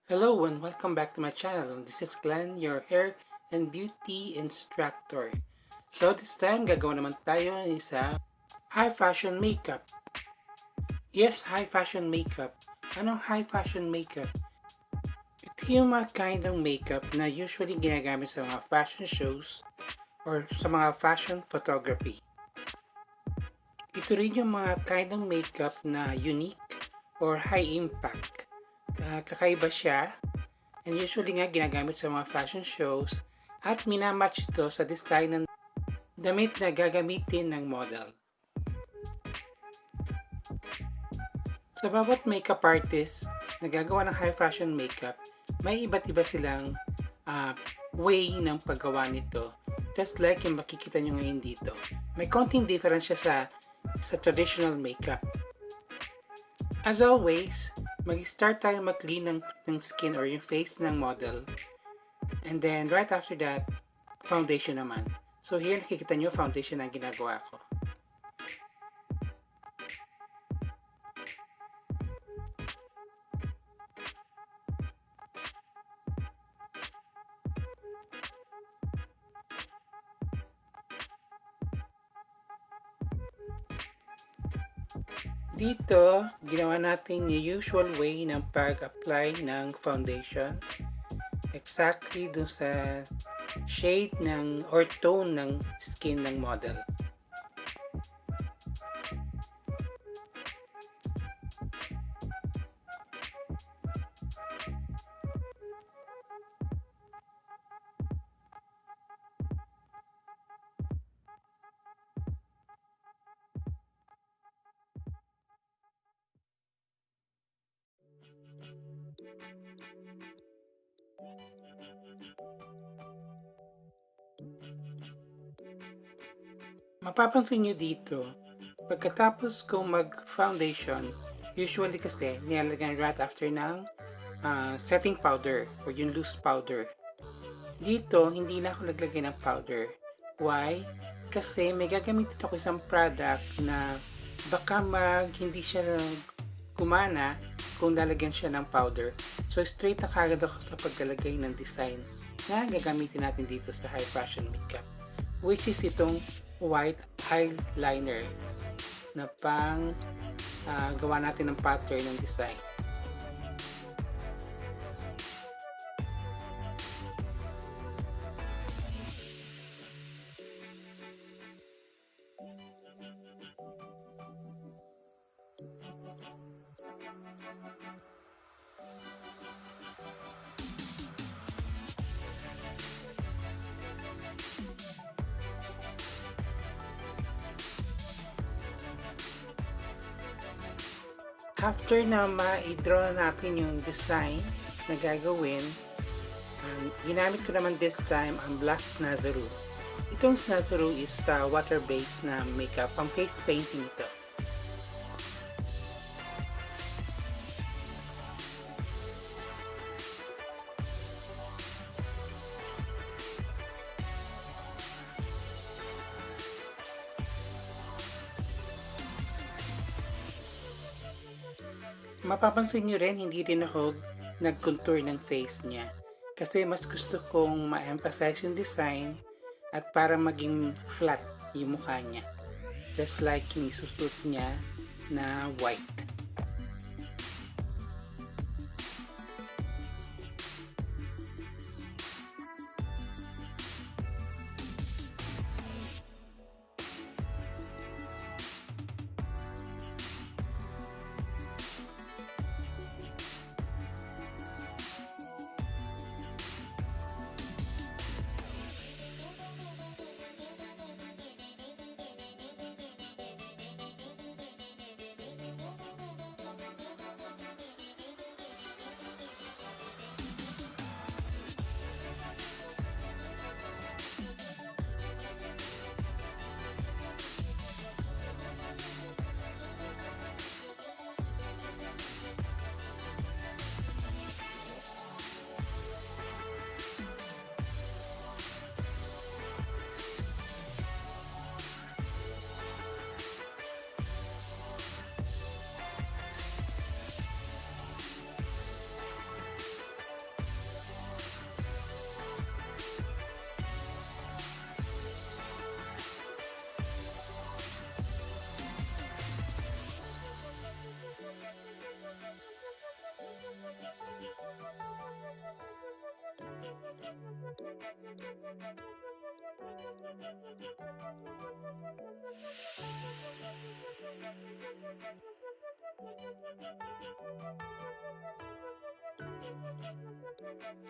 Hello and welcome back to my channel. This is Glenn, your hair and beauty instructor. So this time, gagawa naman tayo ng isa high fashion makeup. Yes, high fashion makeup. Anong high fashion makeup? Ito yung mga kind of makeup na usually ginagamit sa mga fashion shows or sa mga fashion photography. Ito rin yung mga kind of makeup na unique or high impact. Kakaiba siya. And usually nga ginagamit sa mga fashion shows at minamatch ito sa design ng damit na gagamitin ng model. Sa bawat makeup artist na gagawa ng high fashion makeup, may iba't iba silang way ng paggawa nito. Just like yung makikita nyo ngayon dito. May konting difference siya sa traditional makeup. As always, mag-start tayo mag-clean ng skin or yung face ng model. And then, right after that, foundation naman. So, here nakikita nyo foundation ang ginagawa ko. Dito, ginawa natin yung usual way ng pag-apply ng foundation. Exactly dun sa shade ng or tone ng skin ng model. Mapapansin nyo dito, pagkatapos kong mag-foundation, usually kasi nilalagyan right after ng setting powder or yung loose powder. Dito, hindi na ako naglagay ng powder. Why? Kasi may gagamitin ako isang product na baka hindi siya gumana kung lalagyan siya ng powder. So, straight na kagad ako sa paglalagay ng design na gagamitin natin dito sa high fashion makeup. Which is itong white eyeliner na pang gawa natin ng pattern ng design. After na ma-draw natin yung design na gagawin, ginamit ko naman this time ang black snazaroo. Itong snazaroo is water-based na makeup, pang face painting ito. Mapapansin nyo rin, hindi rin ako nag-contour ng face niya. Kasi mas gusto kong ma-emphasize yung design at para maging flat yung mukha niya. Just like yung isusuot niya na white.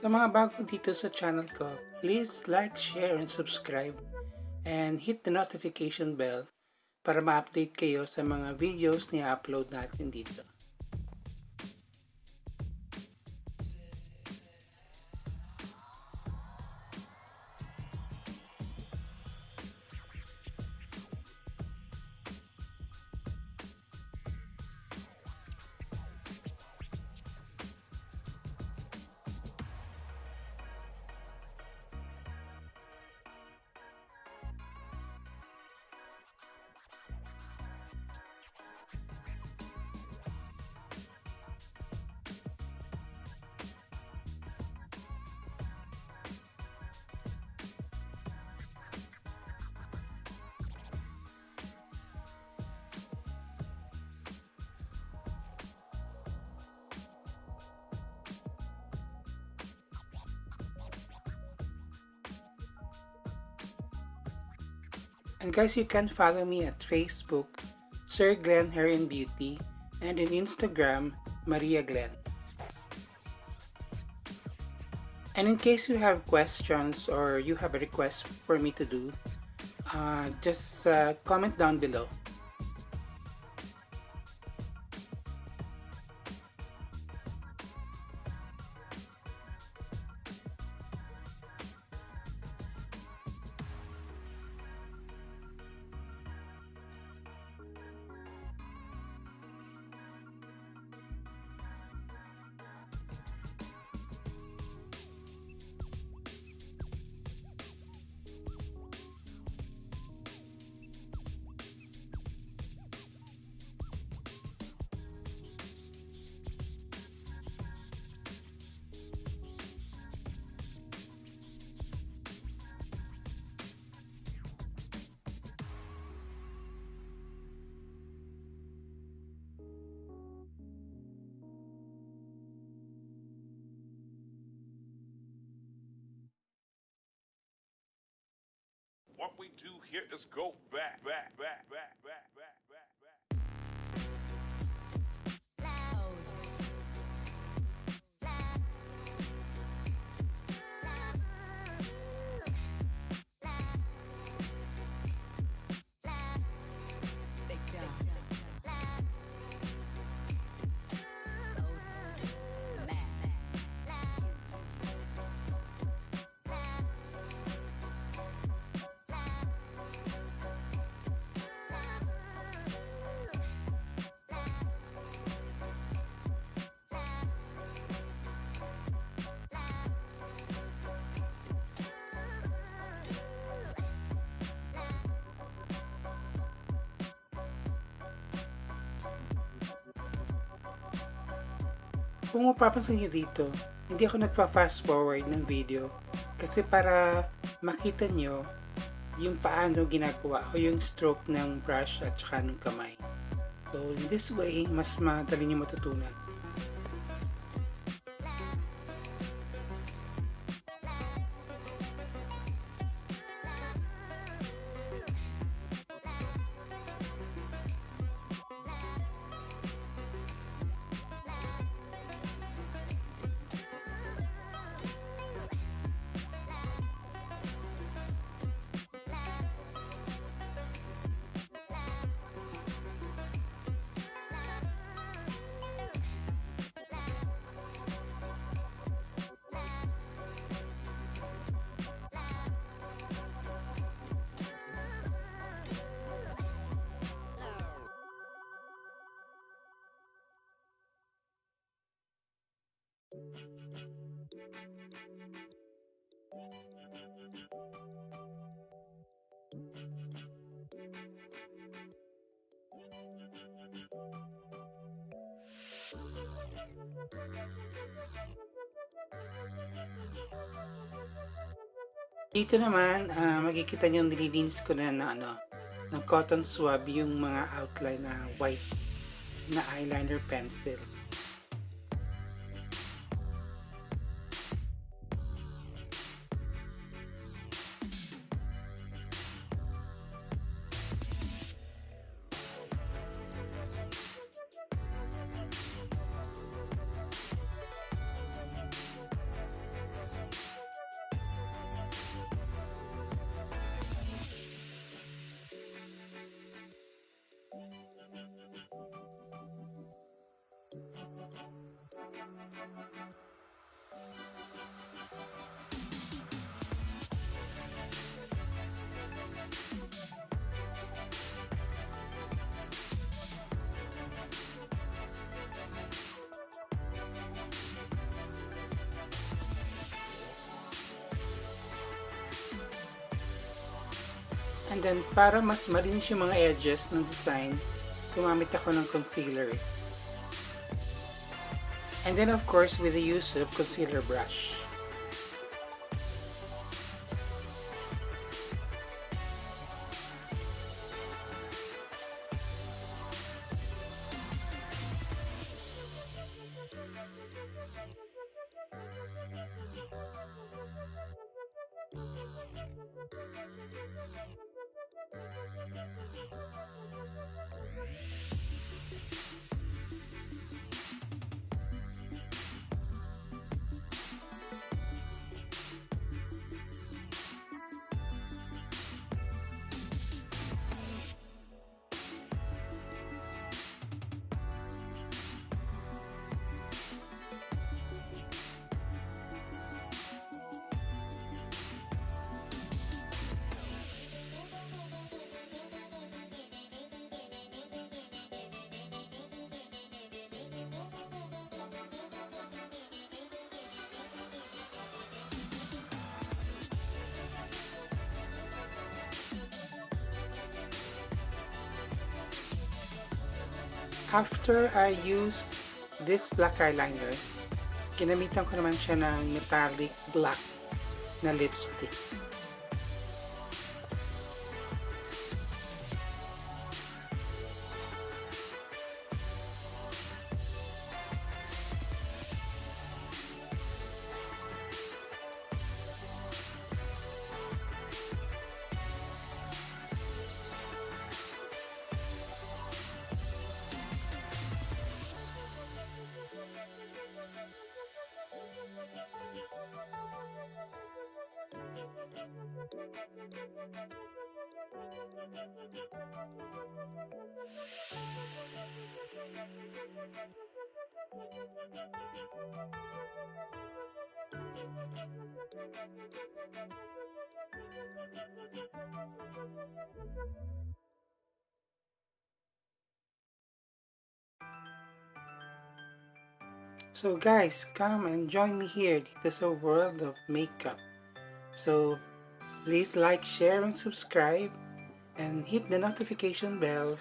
Sa mga bago dito sa channel ko, please like, share, and subscribe, and hit the notification bell para ma-update kayo sa mga videos na i-upload natin dito. And guys, you can follow me at Facebook, Sir Glenn Hair and Beauty, and on Instagram, Maria Glenn. And in case you have questions or you have a request for me to do, just comment down below. What we do here is go back. Kung mapapansin nyo dito, hindi ako nagpa-fast forward ng video kasi para makita nyo yung paano ginagawa o yung stroke ng brush at saka ng kamay. So in this way, mas madali nyo matutunan. Dito naman, makikita nyo nililinis ko na ng cotton swab yung mga outline na white na eyeliner pencil. And then, para mas malinis yung mga edges ng design, gumamit ako ng concealer. And then, of course, with the use of concealer brush. After I use this black eyeliner, ginamitan ko naman siya ng metallic black na lipstick. So guys, come and join me here dito sa world of makeup. So please like, share, and subscribe, and hit the notification bell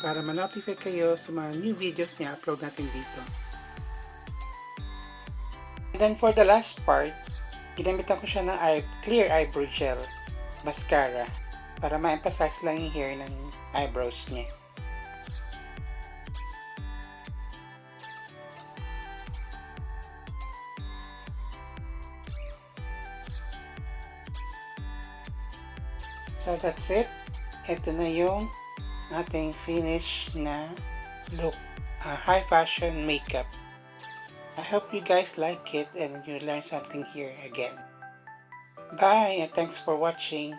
para ma-notify kayo sa mga new videos na upload natin dito. And then for the last part, ginamitan ko siya ng clear eyebrow gel mascara para ma-emphasize lang yung hair ng eyebrows niya. So that's it. Ito na yung ating finish na look. High fashion makeup. I hope you guys like it and you learn something here again. Bye and thanks for watching.